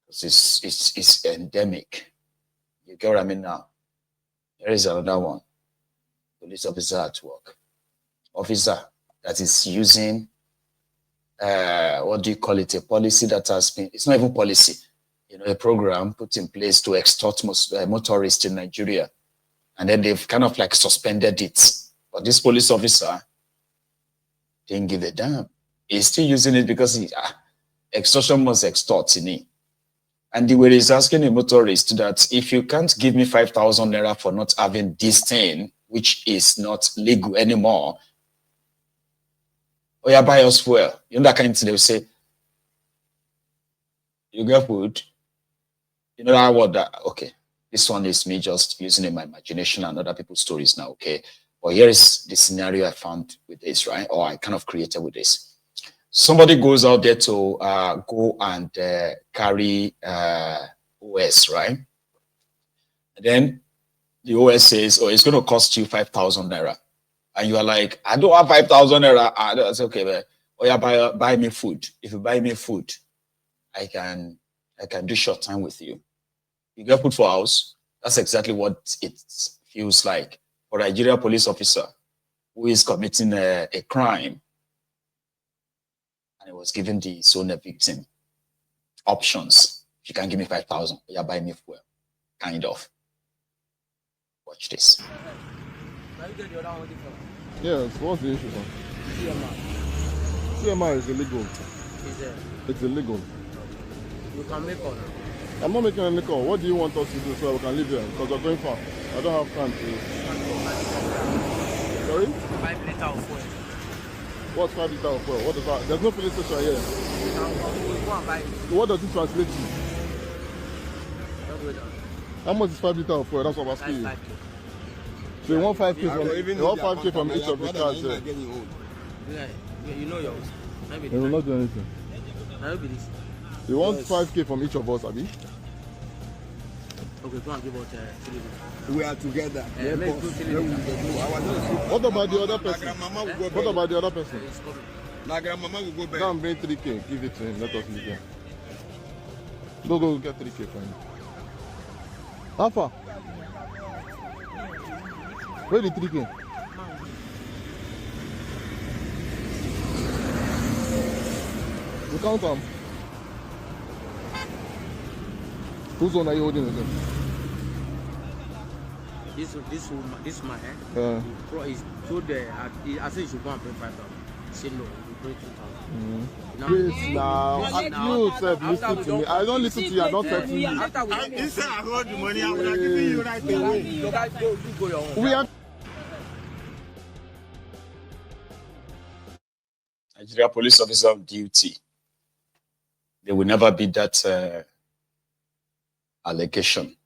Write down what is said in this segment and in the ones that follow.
It's endemic. You get what I mean now? There is another one. Police officer at work. Officer that is using, what do you call it? A policy that has been, it's not even policy, a program put in place to extort motorists in Nigeria. And then they've kind of like suspended it. But this police officer didn't give a damn. He's still using it because extortion must extort in it. And the way he's asking a motorist that if you can't give me 5,000 naira for not having this thing, which is not legal anymore, or you buy us fuel. You know that kind of thing. They will say, you get food. You know that word that, okay, this one is me just using in my imagination and other people's stories now, okay? But here is the scenario I found with this, right? Or I kind of created with this. Somebody goes out there to go and carry OS, right? And then the OS says, oh, it's going to cost you 5,000 naira. And you are like, I don't have 5,000 naira. That's okay, but buy me food. If you buy me food, I can do short time with you. You get food for house. That's exactly what it feels like for a Nigeria police officer who is committing a crime. And it was giving the Sowore victim options. If you can give me 5,000, you buy me fuel. Kind of. Watch this. Yes, what's the issue, sir? CMR is illegal. Is it? It's illegal. You can make one. I'm not making any call. What do you want us to do so we can leave here? Because we're going far. I don't have time to. Sorry? 5 liters of fuel. What's 5 liters of fuel? What is that? There's no police station here. Go and buy it. So what does it translate to? Don't go down. How much is 5 liters of fuel? That's what I'm asking you. That's 5K. So you want 5K from each of the cars there? Yeah, you know yours. They will not do anything. I will be this. You want 5K from each of us, Abi? Okay, go and give out 3 liters. We are together. Let's do 3 liters. What about the other person? What about the other person? It's coming. My grandmama will go back. Go and bring 3K. Give it to him. Let us leave here. Go get 3K for him. How far? Where the 3K? You count them. Whose one are you holding again? This man, Yeah. He's told I said you should go and pay 5,000. He said no, you pay 2,000. Please now. You said listen to me. I don't listen to you. I don't talk to you. He said I hold the money. I would have given you right away. You guys go your own. We are. Nigeria police officer on duty. There will never be that allegation.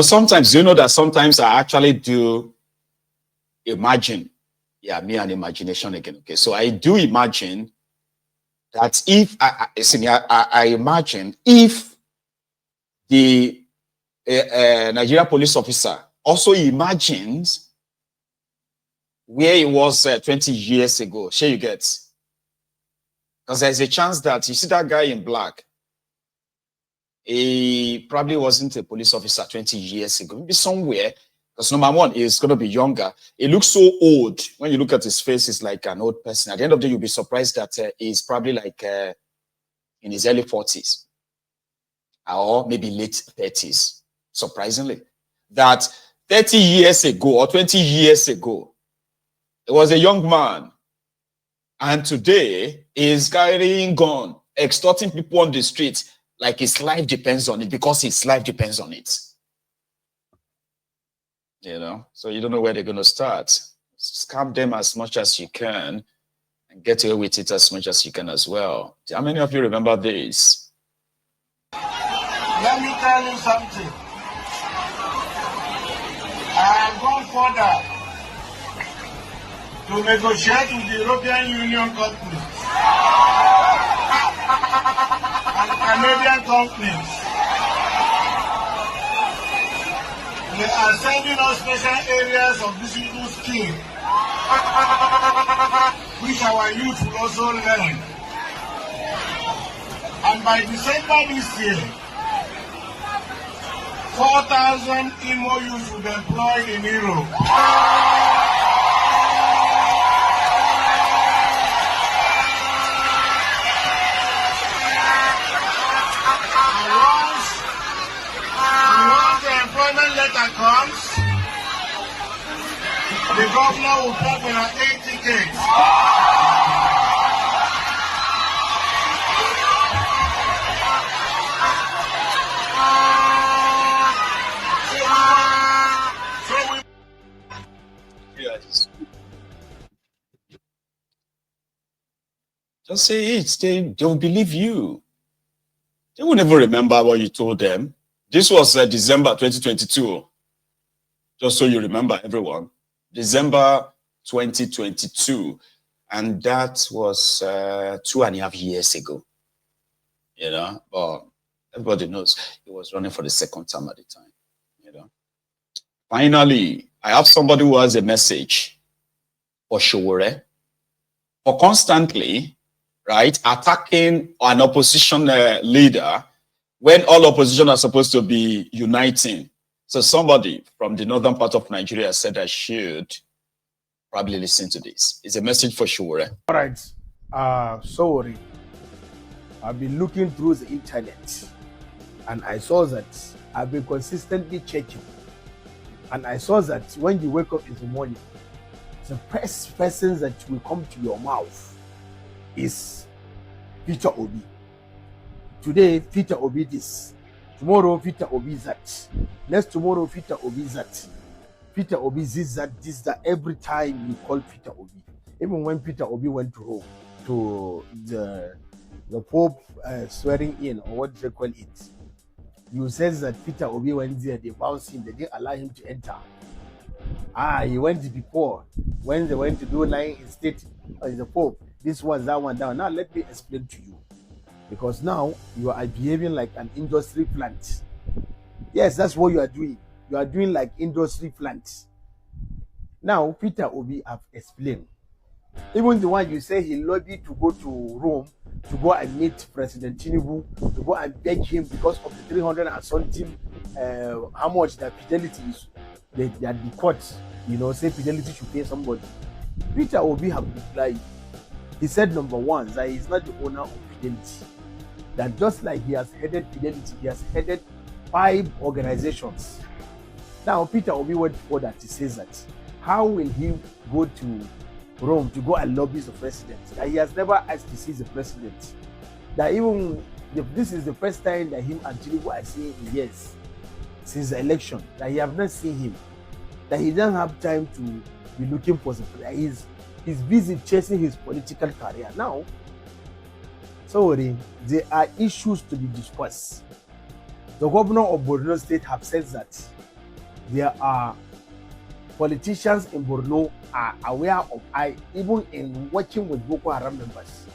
Sometimes, that sometimes I actually do imagine. Yeah, me and imagination again. Okay, so I do imagine that if, I imagine if the Nigeria police officer also imagines where he was 20 years ago, sure you get. Because there's a chance that you see that guy in black, he probably wasn't a police officer 20 years ago, maybe somewhere. Because number one, he's going to be younger. He looks so old. When you look at his face, he's like an old person. At the end of the day, you'll be surprised that he's probably like in his early 40s or maybe late 30s, surprisingly. That 30 years ago or 20 years ago, he was a young man. And today, he's carrying gun, extorting people on the street like his life depends on it because his life depends on it. So you don't know where they're going to start. Scam them as much as you can and get away with it as much as you can as well. How many of you remember this? Let me tell you something. I have gone further to negotiate with the European Union companies and Canadian companies. They are sending us special areas of digital skill, which our youth will also learn. And by December this year, 4,000 MOUs will be employed in Europe. And once the employment letter comes, the governor will pay for 80K. Yes. Just say it. They'll believe you. They won't even remember what you told them. This was December 2022. Just so you remember, everyone. December 2022. And that was 2.5 years ago. You know, but everybody knows he was running for the second time at the time. You know. Finally, I have somebody who has a message for Sowore for constantly, right, attacking an opposition leader when all opposition are supposed to be uniting. So somebody from the northern part of Nigeria said I should probably listen to this. It's a message for Sowore. All right, Sowore, I've been looking through the internet and I saw that I've been consistently checking. And I saw that when you wake up in the morning, the first person that will come to your mouth is Peter Obi. Today, Peter Obi this. Tomorrow, Peter Obi that. Next tomorrow, Peter Obi that. Peter Obi this, that. Every time you call Peter Obi. Even when Peter Obi went to Rome, to the Pope swearing in, or what do they call it? You said that Peter Obi went there, they bounced him, they didn't allow him to enter. He went before, when they went to do lying in state as the Pope. This was that one down. Now let me explain to you. Because now you are behaving like an industry plant. Yes, that's what you are doing. You are doing like industry plants. Now, Peter Obi have explained. Even the one you say he lobbied to go to Rome, to go and meet President Tinubu, to go and beg him because of the 300 and something, how much that Fidelity is, that the court, you know, say Fidelity should pay somebody. Peter Obi have replied. He said, number one, that he is not the owner of Fidelity. That just like he has headed Fidelity, he has headed 5 organizations. Now, Peter Obi went further to say that, how will he go to Rome to go and lobby the president? That he has never asked to see the president. That even this is the first time that him and Tinubu are seeing in years since the election. That he have not seen him. That he doesn't have time to be looking for the president. He's busy chasing his political career. Now, sorry, there are issues to be discussed. The governor of Borno State have said that there are politicians in Borno are aware of even in working with Boko Haram members.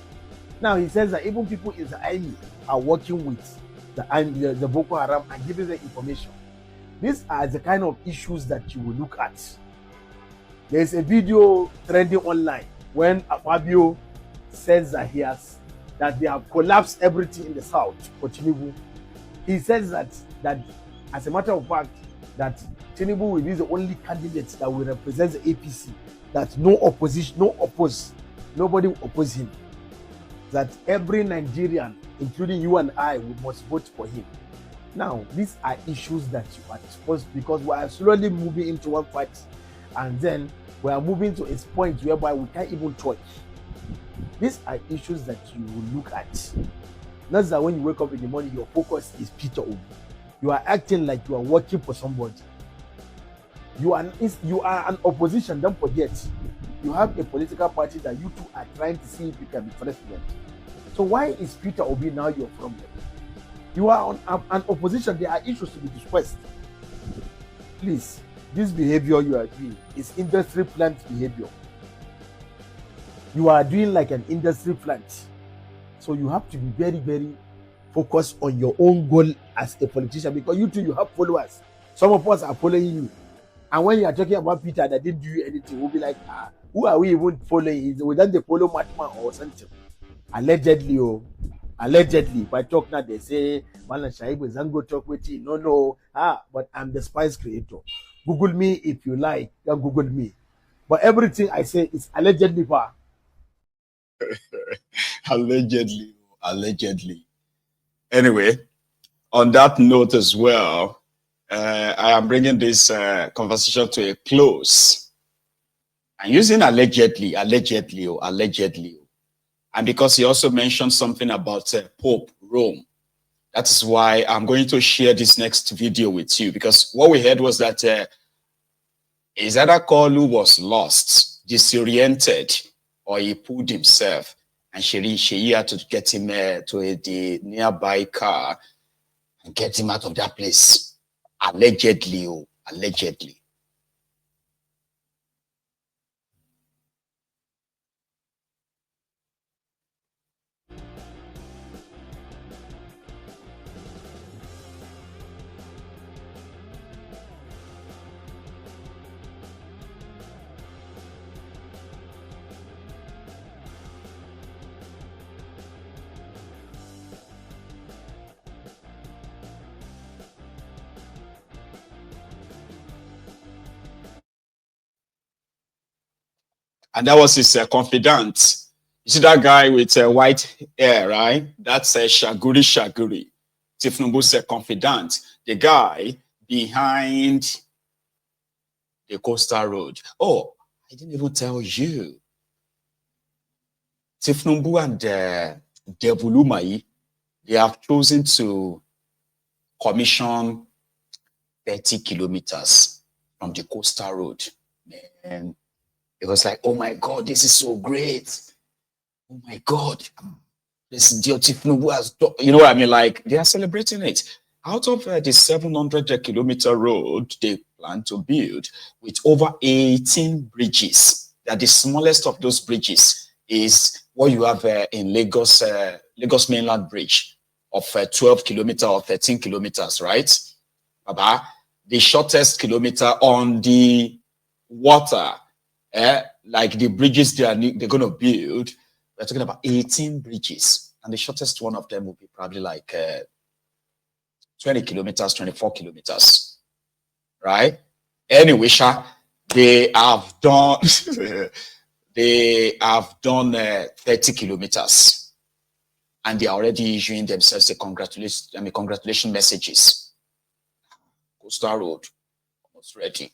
Now he says that even people in the army are working with the Boko Haram and giving them information. These are the kind of issues that you will look at. There's a video trending online when Fabio says that they have collapsed everything in the south for Tinubu. He says that as a matter of fact, that Tinubu will be the only candidate that will represent the APC, that nobody will oppose him. That every Nigerian, including you and I, must vote for him. Now, these are issues that you are exposed because we are slowly moving into one fight, and then we are moving to a point whereby we can't even talk. These are issues that you will look at. Not that when you wake up in the morning, your focus is Peter Obi. You are acting like you are working for somebody. You are an opposition, don't forget. You have a political party that you two are trying to see if you can be president. So why is Peter Obi now your problem? You are on an opposition, there are issues to be discussed. Please, this behavior you are doing is industry plant behavior. You are doing like an industry plant. So you have to be very, very focused on your own goal as a politician, because you too, you have followers. Some of us are following you. And when you are talking about Peter that didn't do anything, we'll be like, who are we even following? We don't follow Matman or something. Allegedly, Allegedly, if I talk now, they say, Malan Shaibu Zango talk with you. No. But I'm the spice creator. Google me if you like. You can Google me. But everything I say is allegedly far. Allegedly. Anyway, on that note as well, I am bringing this conversation to a close. I'm using allegedly. And because he also mentioned something about Pope Rome, that is why I'm going to share this next video with you. Because what we heard was that Izadakolu was lost, disoriented, or he pulled himself. And she had to get him to the nearby car and get him out of that place. Allegedly. And that was his confidant. You see that guy with white hair, right? That's Shaguri. Tifnubu's confidant. The guy behind the coastal road. Oh, I didn't even tell you. Tifnumbu and Devulumai, they have chosen to commission 30 kilometers from the coastal road. And it was like, oh my God, this is so great. Oh my God, this Tifnubu has done, you know what I mean? Like, they are celebrating it. Out of the 700 kilometer road they plan to build with over 18 bridges, that the smallest of those bridges is what you have in Lagos mainland bridge of 12 kilometers or 13 kilometers, right? Baba, the shortest kilometer on the water, like the bridges they're going to build, we're talking about 18 bridges, and the shortest one of them will be probably like 20 kilometers, 24 kilometers, right? Anyway, they have done 30 kilometers, and they are already issuing themselves the congratulation messages. Coastal Road, almost ready.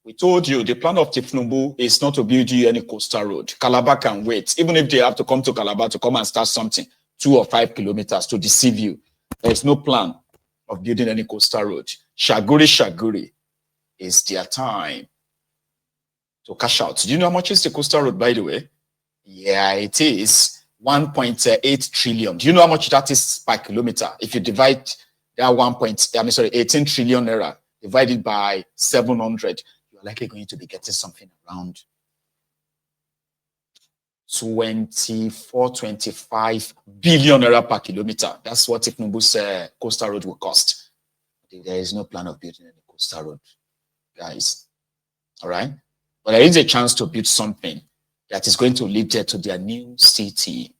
We told you the plan of Tifnumbu is not to build you any coastal road. Calabar can wait, even if they have to come to Calabar to come and start something 2 or 5 kilometers to deceive you. There is no plan of building any coastal road. Shaguri is their time to cash out. Do you know how much is the coastal road, by the way? Yeah, it is 1.8 trillion. Do you know how much that is per kilometer? If you divide that 18 trillion naira divided by 700, you're likely going to be getting something around 24-25 billion naira per kilometer. That's what Tifnubu's coastal road will cost. There is no plan of building any coastal road, guys. All right? But there is a chance to build something that is going to lead there to their new city,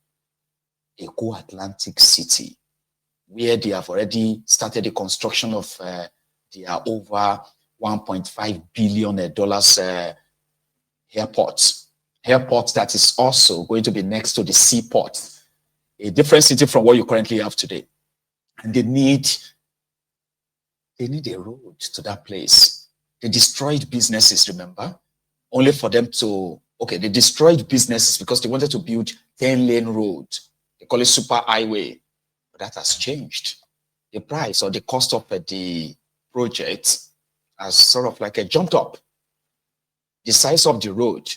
a Atlantic City, where they have already started the construction of their over $1.5 billion airport that is also going to be next to the seaport, a different city from what you currently have today. And they need a road to that place. They destroyed businesses, remember? Only for them to, they destroyed businesses because they wanted to build 10-lane road. They call it super highway. But that has changed. The price or the cost of the project has sort of like jumped up. The size of the road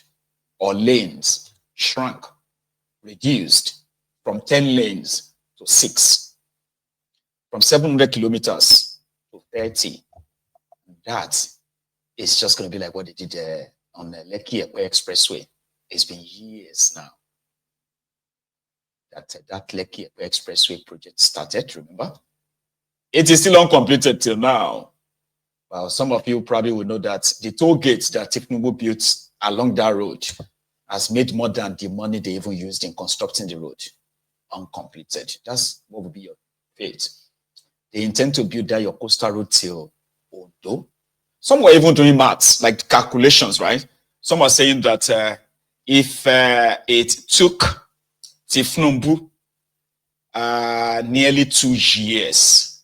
or lanes shrunk, reduced from 10 lanes to 6, from 700 kilometers to 30. That is just going to be like what they did on the Lekki Expressway. It's been years now that Lekki Expressway project started, remember? It is still uncompleted till now. Well, some of you probably will know that the toll gates that Tifnubu built along that road has made more than the money they even used in constructing the road. uncompleted. That's what will be your fate. They intend to build that your coastal road till Ondo. Some were even doing maths, like calculations, right? Some are saying that if it took Tifnumbu nearly 2 years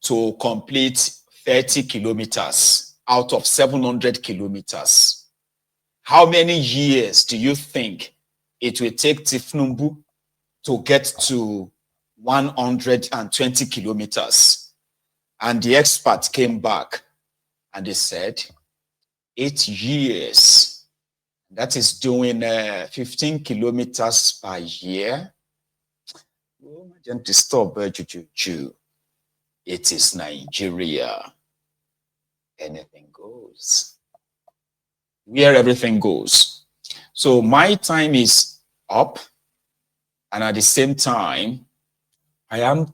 to complete 30 kilometers out of 700 kilometers, how many years do you think it will take Tifnumbu to get to 120 kilometers? And the expert came back and they said 8 years. That is doing 15 kilometers per year. Oh, don't disturb Juju. It is Nigeria. Anything goes. Where everything goes. So my time is up. And at the same time, I'm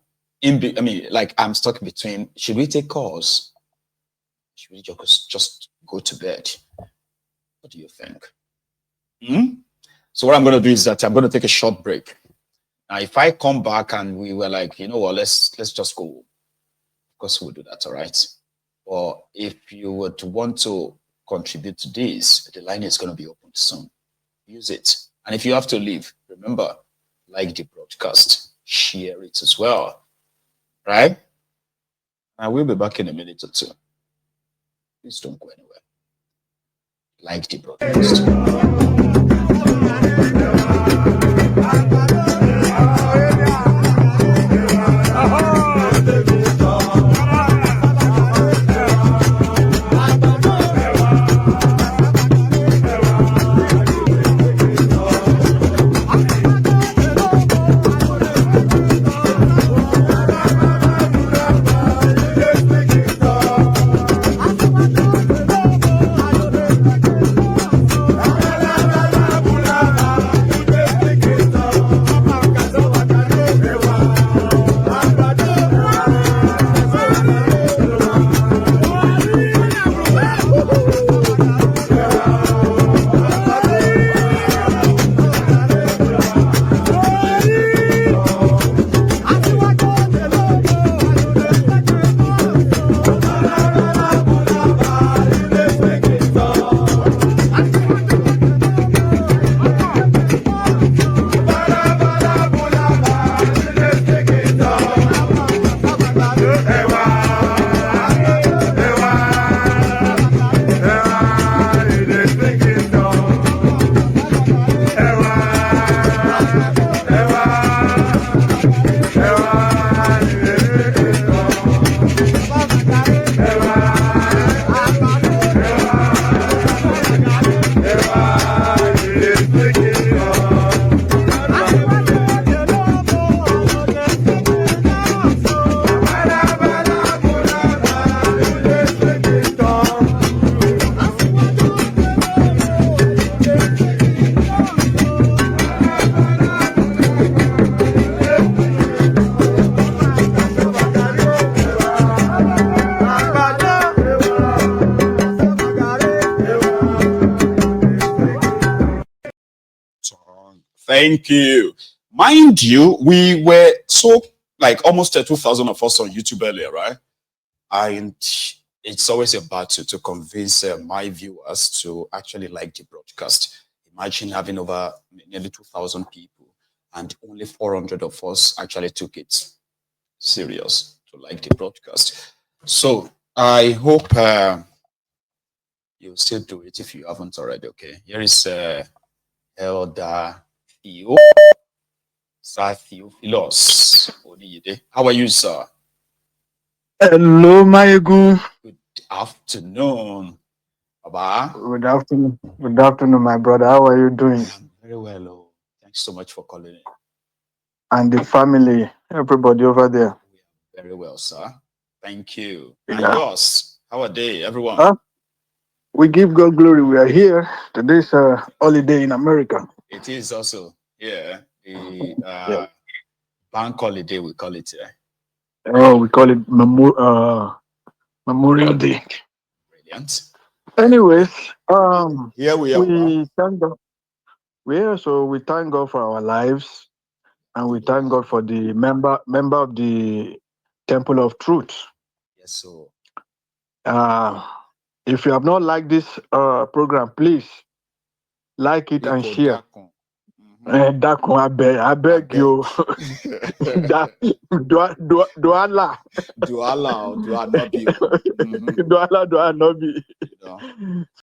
stuck between, should we take calls? Should we just go to bed? What do you think? So what I'm going to do is that I'm going to take a short break. Now, if I come back and we were like, you know what, let's just go. Of course, we'll do that, all right? Or if you would want to contribute to this, the line is going to be open soon. Use it. And if you have to leave, remember, like the broadcast, share it as well, right? I will be back in a minute or two. Please don't go anywhere. Like the broadcast. Thank you. Mind you, we were so like almost 2,000 of us on YouTube earlier, right? And it's always a battle to convince my viewers to actually like the broadcast. Imagine having over nearly 2,000 people and only 400 of us actually took it serious to like the broadcast. So I hope you'll still do it if you haven't already, okay? Here is Elder Theo Theophilus Oniyide. How are you, sir? Hello, Maegu. Good afternoon, Baba. Good afternoon. Good afternoon, my brother. How are you doing? I'm very well. Oh. Thanks so much for calling in. And the family, everybody over there. We are very well, sir. Thank you. Yeah. And yours? How are they, everyone? We give God glory. We are here. Today's a holiday in America. It is also, yeah, the bank holiday, we call it. Oh, we call it Memorial Day. Brilliant. Anyways, here we are. We thank God. So we thank God for our lives. and we thank God for the member of the Temple of Truth. Yes, so If you have not liked this program, please like it and Biko share. Dakon. Dakun, I beg you. Duala. Duala or Duanobi. Duala, Duanobi. You know.